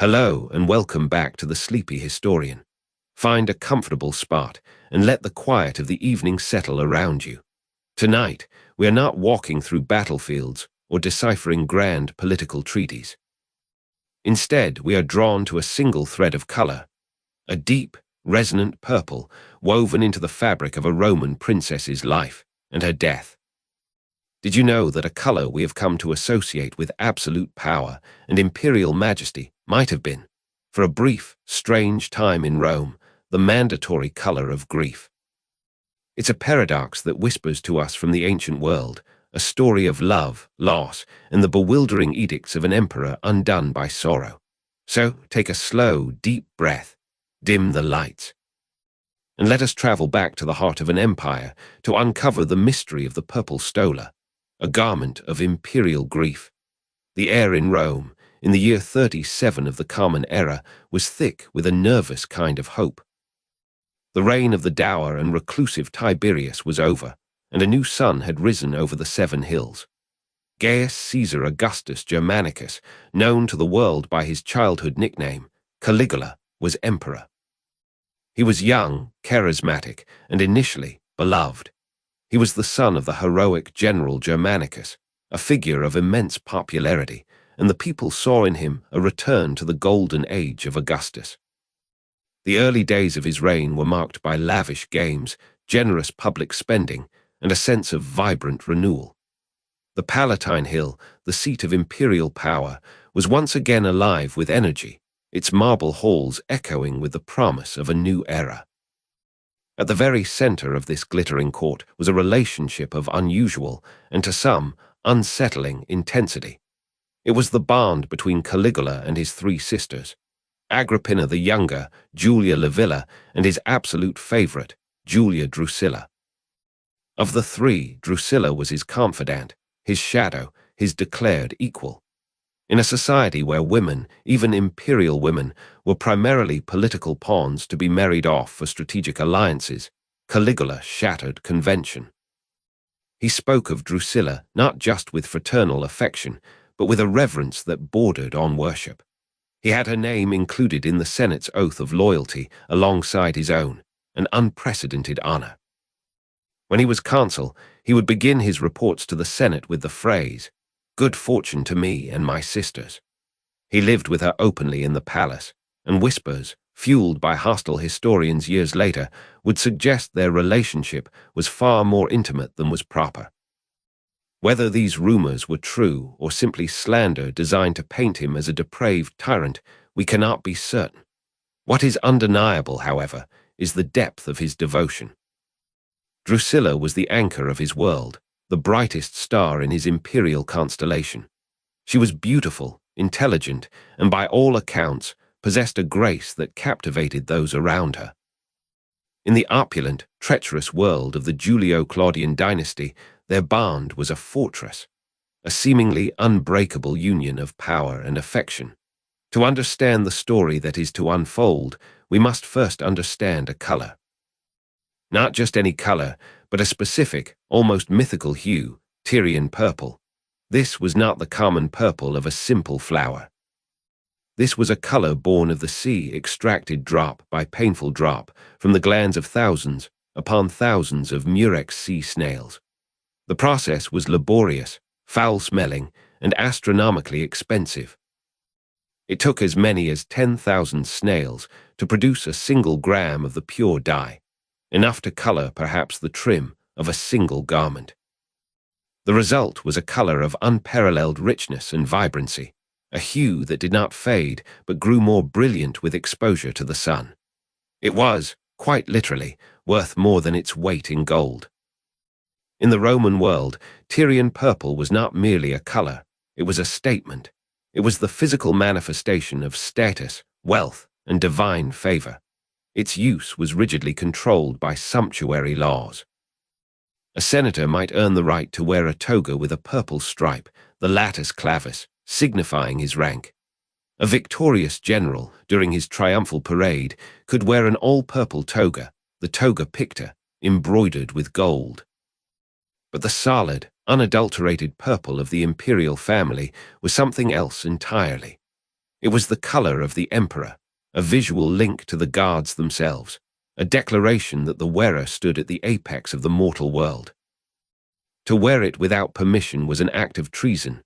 Hello and welcome back to the Sleepy Historian. Find a comfortable spot and let the quiet of the evening settle around you. Tonight, we are not walking through battlefields or deciphering grand political treaties. Instead, we are drawn to a single thread of color, a deep, resonant purple woven into the fabric of a Roman princess's life and her death. Did you know that a color we have come to associate with absolute power and imperial majesty might have been, for a brief, strange time in Rome, the mandatory color of grief? It's a paradox that whispers to us from the ancient world, a story of love, loss, and the bewildering edicts of an emperor undone by sorrow. So take a slow, deep breath, dim the lights, and let us travel back to the heart of an empire to uncover the mystery of the purple stola, a garment of imperial grief. The air in Rome, in the year 37 of the Common Era, was thick with a nervous kind of hope. The reign of the dour and reclusive Tiberius was over, and a new sun had risen over the seven hills. Gaius Caesar Augustus Germanicus, known to the world by his childhood nickname, Caligula, was emperor. He was young, charismatic, and initially beloved. He was the son of the heroic general Germanicus, a figure of immense popularity, and the people saw in him a return to the golden age of Augustus. The early days of his reign were marked by lavish games, generous public spending, and a sense of vibrant renewal. The Palatine Hill, the seat of imperial power, was once again alive with energy, its marble halls echoing with the promise of a new era. At the very center of this glittering court was a relationship of unusual, and to some, unsettling intensity. It was the bond between Caligula and his three sisters, Agrippina the Younger, Julia Livilla, and his absolute favorite, Julia Drusilla. Of the three, Drusilla was his confidant, his shadow, his declared equal. In a society where women, even imperial women, were primarily political pawns to be married off for strategic alliances, Caligula shattered convention. He spoke of Drusilla not just with fraternal affection, but with a reverence that bordered on worship. He had her name included in the Senate's oath of loyalty alongside his own, an unprecedented honor. When he was consul, he would begin his reports to the Senate with the phrase, "Good fortune to me and my sisters." He lived with her openly in the palace, and whispers, fueled by hostile historians years later, would suggest their relationship was far more intimate than was proper. Whether these rumors were true or simply slander designed to paint him as a depraved tyrant, we cannot be certain. What is undeniable, however, is the depth of his devotion. Drusilla was the anchor of his world, the brightest star in his imperial constellation. She was beautiful, intelligent, and by all accounts, possessed a grace that captivated those around her. In the opulent, treacherous world of the Julio-Claudian dynasty, their bond was a fortress, a seemingly unbreakable union of power and affection. To understand the story that is to unfold, we must first understand a color. Not just any color, but a specific, almost mythical hue, Tyrian purple. This was not the common purple of a simple flower. This was a color born of the sea, extracted drop by painful drop from the glands of thousands upon thousands of murex sea snails. The process was laborious, foul-smelling, and astronomically expensive. It took as many as 10,000 snails to produce a single gram of the pure dye, enough to color perhaps the trim of a single garment. The result was a color of unparalleled richness and vibrancy, a hue that did not fade but grew more brilliant with exposure to the sun. It was, quite literally, worth more than its weight in gold. In the Roman world, Tyrian purple was not merely a color, it was a statement. It was the physical manifestation of status, wealth, and divine favor. Its use was rigidly controlled by sumptuary laws. A senator might earn the right to wear a toga with a purple stripe, the latus clavis, signifying his rank. A victorious general, during his triumphal parade, could wear an all-purple toga, the toga picta, embroidered with gold. But the solid, unadulterated purple of the imperial family was something else entirely. It was the color of the emperor, a visual link to the guards themselves, a declaration that the wearer stood at the apex of the mortal world. To wear it without permission was an act of treason.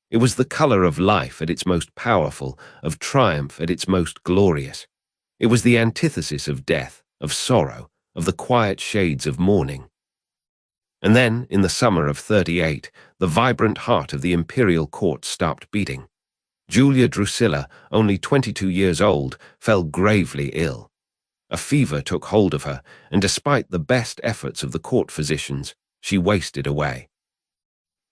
It was the color of life at its most powerful, of triumph at its most glorious. It was the antithesis of death, of sorrow, of the quiet shades of mourning. And then, in the summer of 38, the vibrant heart of the imperial court stopped beating. Julia Drusilla, only 22 years old, fell gravely ill. A fever took hold of her, and despite the best efforts of the court physicians, she wasted away.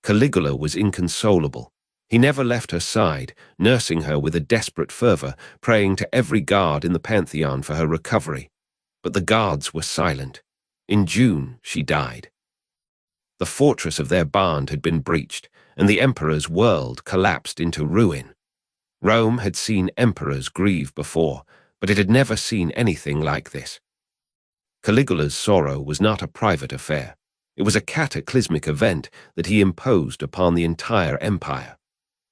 Caligula was inconsolable. He never left her side, nursing her with a desperate fervor, praying to every god in the pantheon for her recovery. But the gods were silent. In June, she died. The fortress of their band had been breached, and the emperor's world collapsed into ruin. Rome had seen emperors grieve before, but it had never seen anything like this. Caligula's sorrow was not a private affair. It was a cataclysmic event that he imposed upon the entire empire.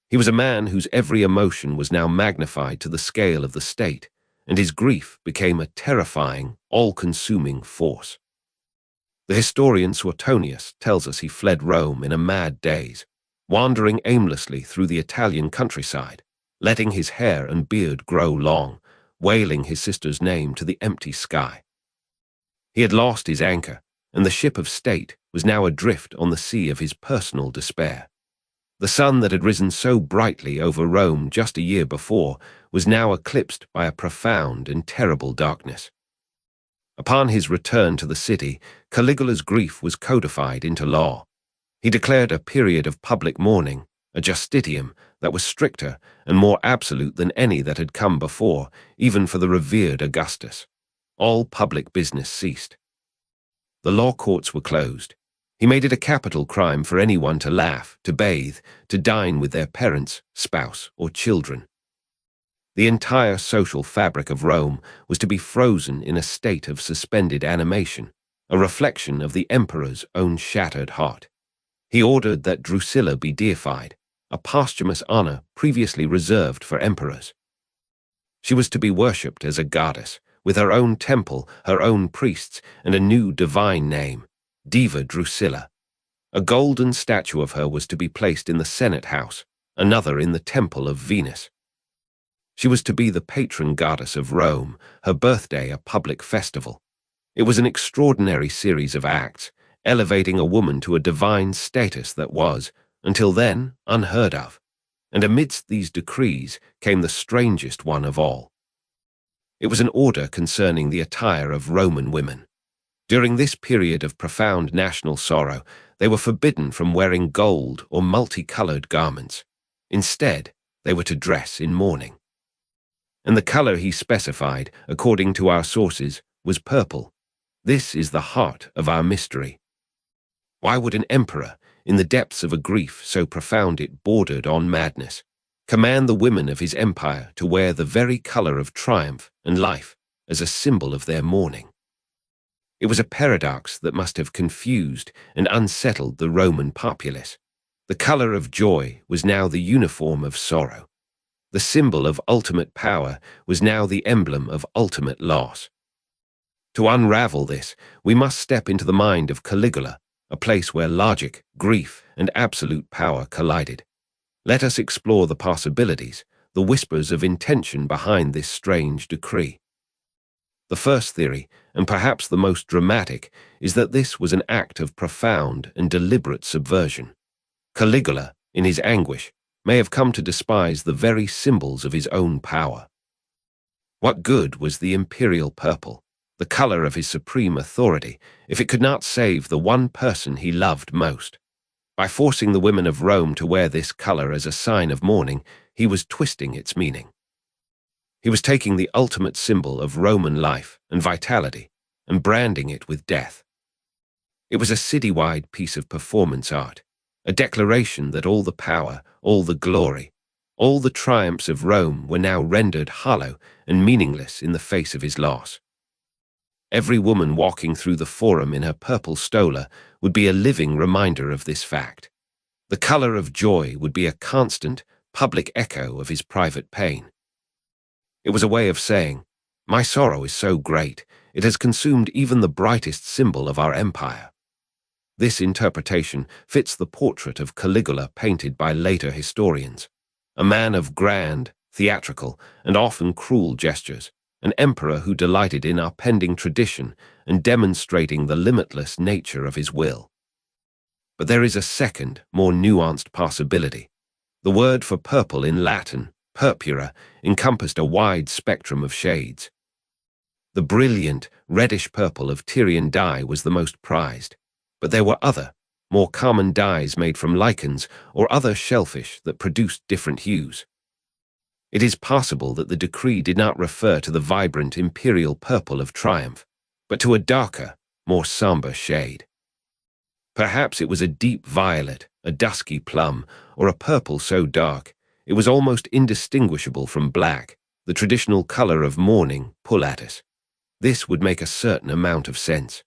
He was a man whose every emotion was now magnified to the scale of the state, and his grief became a terrifying, all-consuming force. The historian Suetonius tells us he fled Rome in a mad daze, wandering aimlessly through the Italian countryside, letting his hair and beard grow long, wailing his sister's name to the empty sky. He had lost his anchor, and the ship of state was now adrift on the sea of his personal despair. The sun that had risen so brightly over Rome just a year before was now eclipsed by a profound and terrible darkness. Upon his return to the city, Caligula's grief was codified into law. He declared a period of public mourning, a justitium that was stricter and more absolute than any that had come before, even for the revered Augustus. All public business ceased. The law courts were closed. He made it a capital crime for anyone to laugh, to bathe, to dine with their parents, spouse, or children. The entire social fabric of Rome was to be frozen in a state of suspended animation, a reflection of the emperor's own shattered heart. He ordered that Drusilla be deified, a posthumous honor previously reserved for emperors. She was to be worshipped as a goddess, with her own temple, her own priests, and a new divine name, Diva Drusilla. A golden statue of her was to be placed in the Senate House, another in the Temple of Venus. She was to be the patron goddess of Rome, her birthday a public festival. It was an extraordinary series of acts, elevating a woman to a divine status that was, until then, unheard of. And amidst these decrees came the strangest one of all. It was an order concerning the attire of Roman women. During this period of profound national sorrow, they were forbidden from wearing gold or multicolored garments. Instead, they were to dress in mourning. And the color he specified, according to our sources, was purple. This is the heart of our mystery. Why would an emperor, in the depths of a grief so profound it bordered on madness, command the women of his empire to wear the very color of triumph and life as a symbol of their mourning? It was a paradox that must have confused and unsettled the Roman populace. The color of joy was now the uniform of sorrow. The symbol of ultimate power was now the emblem of ultimate loss. To unravel this, we must step into the mind of Caligula, a place where logic, grief, and absolute power collided. Let us explore the possibilities, the whispers of intention behind this strange decree. The first theory, and perhaps the most dramatic, is that this was an act of profound and deliberate subversion. Caligula, in his anguish, may have come to despise the very symbols of his own power. What good was the imperial purple, the color of his supreme authority, if it could not save the one person he loved most? By forcing the women of Rome to wear this color as a sign of mourning, he was twisting its meaning. He was taking the ultimate symbol of Roman life and vitality and branding it with death. It was a citywide piece of performance art, a declaration that all the power, all the glory, all the triumphs of Rome were now rendered hollow and meaningless in the face of his loss. Every woman walking through the forum in her purple stola would be a living reminder of this fact. The color of joy would be a constant, public echo of his private pain. It was a way of saying, "My sorrow is so great, it has consumed even the brightest symbol of our empire." This interpretation fits the portrait of Caligula painted by later historians, a man of grand, theatrical, and often cruel gestures, an emperor who delighted in upending tradition and demonstrating the limitless nature of his will. But there is a second, more nuanced possibility. The word for purple in Latin, purpura, encompassed a wide spectrum of shades. The brilliant, reddish purple of Tyrian dye was the most prized, but there were other, more common dyes made from lichens or other shellfish that produced different hues. It is possible that the decree did not refer to the vibrant imperial purple of triumph, but to a darker, more somber shade. Perhaps it was a deep violet, a dusky plum, or a purple so dark it was almost indistinguishable from black, the traditional color of mourning, pullatus. This would make a certain amount of sense.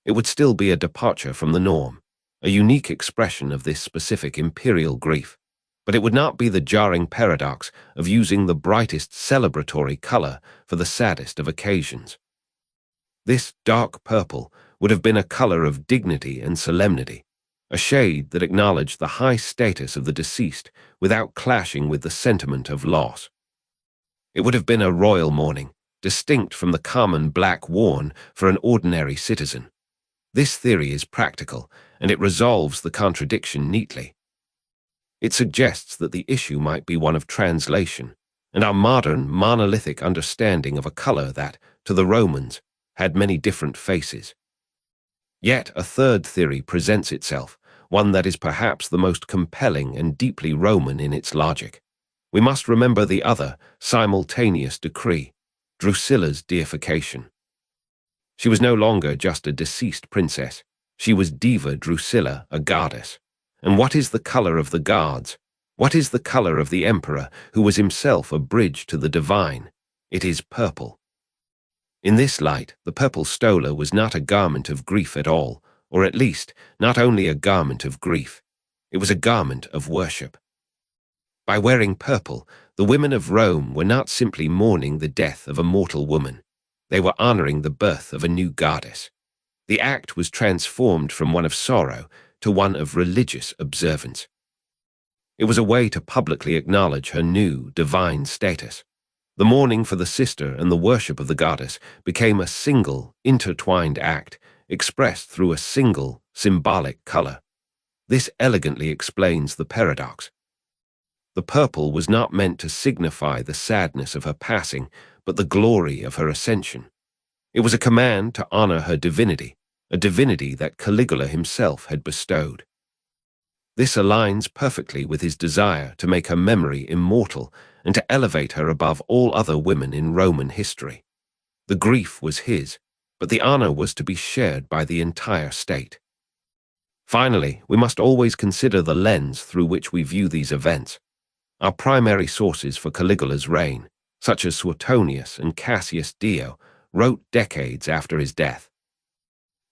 It would still be a departure from the norm, a unique expression of this specific imperial grief, but it would not be the jarring paradox of using the brightest celebratory color for the saddest of occasions. This dark purple would have been a color of dignity and solemnity, a shade that acknowledged the high status of the deceased without clashing with the sentiment of loss. It would have been a royal mourning, distinct from the common black worn for an ordinary citizen. This theory is practical, and it resolves the contradiction neatly. It suggests that the issue might be one of translation, and our modern, monolithic understanding of a color that, to the Romans, had many different faces. Yet a third theory presents itself, one that is perhaps the most compelling and deeply Roman in its logic. We must remember the other, simultaneous decree, Drusilla's deification. She was no longer just a deceased princess. She was Diva Drusilla, a goddess. And what is the color of the gods? What is the color of the emperor, who was himself a bridge to the divine? It is purple. In this light, the purple stola was not a garment of grief at all, or at least, not only a garment of grief. It was a garment of worship. By wearing purple, the women of Rome were not simply mourning the death of a mortal woman. They were honoring the birth of a new goddess. The act was transformed from one of sorrow to one of religious observance. It was a way to publicly acknowledge her new, divine status. The mourning for the sister and the worship of the goddess became a single, intertwined act, expressed through a single, symbolic color. This elegantly explains the paradox. The purple was not meant to signify the sadness of her passing, but the glory of her ascension. It was a command to honor her divinity, a divinity that Caligula himself had bestowed. This aligns perfectly with his desire to make her memory immortal and to elevate her above all other women in Roman history. The grief was his, but the honor was to be shared by the entire state. Finally, we must always consider the lens through which we view these events. Our primary sources for Caligula's reign, such as Suetonius and Cassius Dio, wrote decades after his death.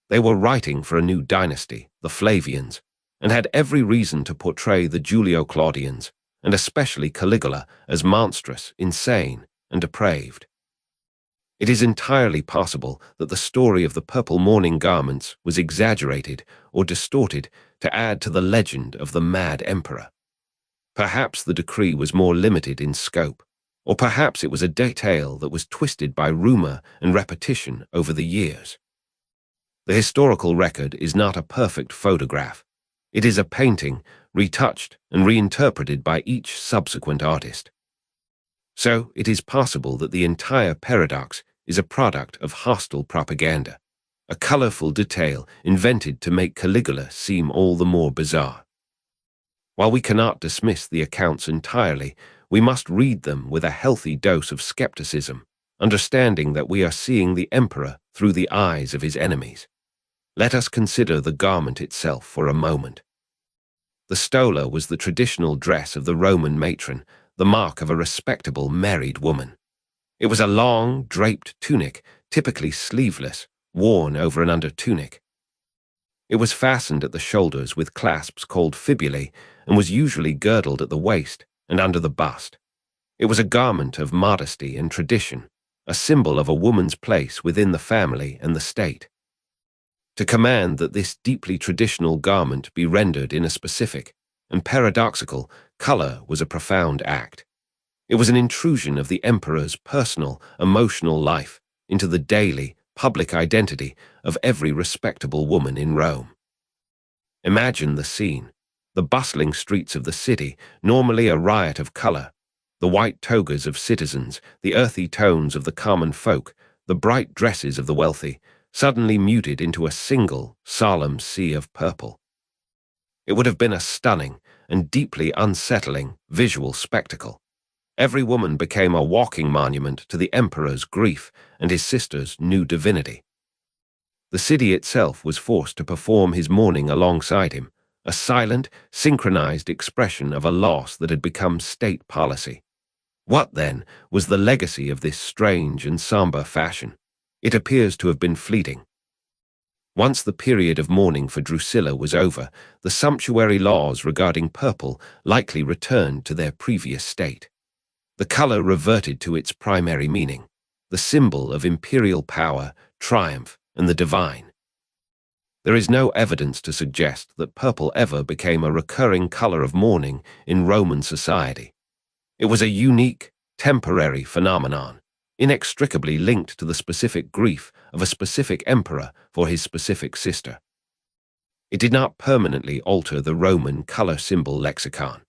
They were writing for a new dynasty, the Flavians, and had every reason to portray the Julio-Claudians, and especially Caligula, as monstrous, insane, and depraved. It is entirely possible that the story of the purple mourning garments was exaggerated or distorted to add to the legend of the mad emperor. Perhaps the decree was more limited in scope, or perhaps it was a detail that was twisted by rumor and repetition over the years. The historical record is not a perfect photograph. It is a painting, retouched and reinterpreted by each subsequent artist. So it is possible that the entire paradox is a product of hostile propaganda, a colorful detail invented to make Caligula seem all the more bizarre. While we cannot dismiss the accounts entirely, we must read them with a healthy dose of skepticism, understanding that we are seeing the emperor through the eyes of his enemies. Let us consider the garment itself for a moment. The stola was the traditional dress of the Roman matron, the mark of a respectable married woman. It was a long, draped tunic, typically sleeveless, worn over an undertunic. It was fastened at the shoulders with clasps called fibulae and was usually girdled at the waist and under the bust. It was a garment of modesty and tradition, a symbol of a woman's place within the family and the state. To command that this deeply traditional garment be rendered in a specific and paradoxical color was a profound act. It was an intrusion of the emperor's personal, emotional life into the daily, public identity of every respectable woman in Rome. Imagine the scene. The bustling streets of the city, normally a riot of color, the white togas of citizens, the earthy tones of the common folk, the bright dresses of the wealthy, suddenly muted into a single, solemn sea of purple. It would have been a stunning and deeply unsettling visual spectacle. Every woman became a walking monument to the emperor's grief and his sister's new divinity. The city itself was forced to perform his mourning alongside him, a silent, synchronized expression of a loss that had become state policy. What, then, was the legacy of this strange and somber fashion? It appears to have been fleeting. Once the period of mourning for Drusilla was over, the sumptuary laws regarding purple likely returned to their previous state. The color reverted to its primary meaning, the symbol of imperial power, triumph, and the divine. There is no evidence to suggest that purple ever became a recurring color of mourning in Roman society. It was a unique, temporary phenomenon, inextricably linked to the specific grief of a specific emperor for his specific sister. It did not permanently alter the Roman color symbol lexicon,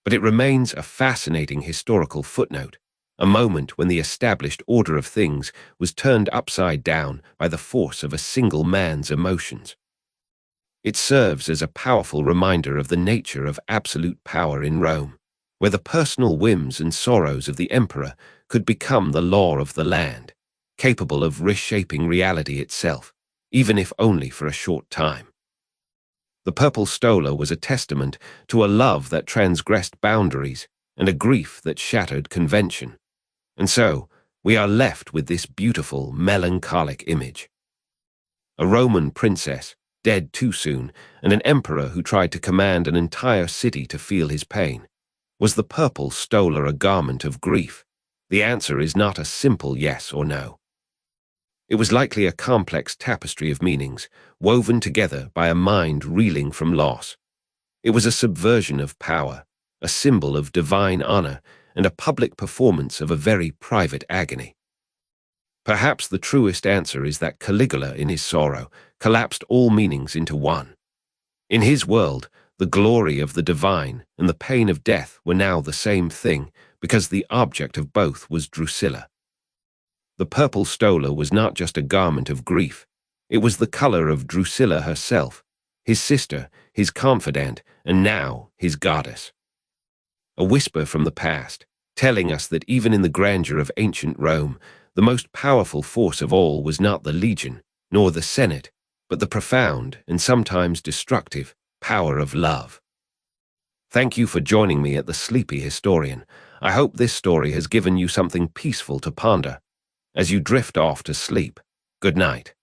but it remains a fascinating historical footnote, a moment when the established order of things was turned upside down by the force of a single man's emotions. It serves as a powerful reminder of the nature of absolute power in Rome, where the personal whims and sorrows of the emperor could become the law of the land, capable of reshaping reality itself, even if only for a short time. The purple stola was a testament to a love that transgressed boundaries and a grief that shattered convention. And so, we are left with this beautiful, melancholic image. A Roman princess, dead too soon, and an emperor who tried to command an entire city to feel his pain. Was the purple stola a garment of grief? The answer is not a simple yes or no. It was likely a complex tapestry of meanings, woven together by a mind reeling from loss. It was a subversion of power, a symbol of divine honor, and a public performance of a very private agony. Perhaps the truest answer is that Caligula, in his sorrow, collapsed all meanings into one. In his world, the glory of the divine and the pain of death were now the same thing, because the object of both was Drusilla. The purple stola was not just a garment of grief, it was the color of Drusilla herself, his sister, his confidant, and now his goddess. A whisper from the past, telling us that even in the grandeur of ancient Rome, the most powerful force of all was not the legion, nor the senate, but the profound and sometimes destructive power of love. Thank you for joining me at the Sleepy Historian. I hope this story has given you something peaceful to ponder. As you drift off to sleep, good night.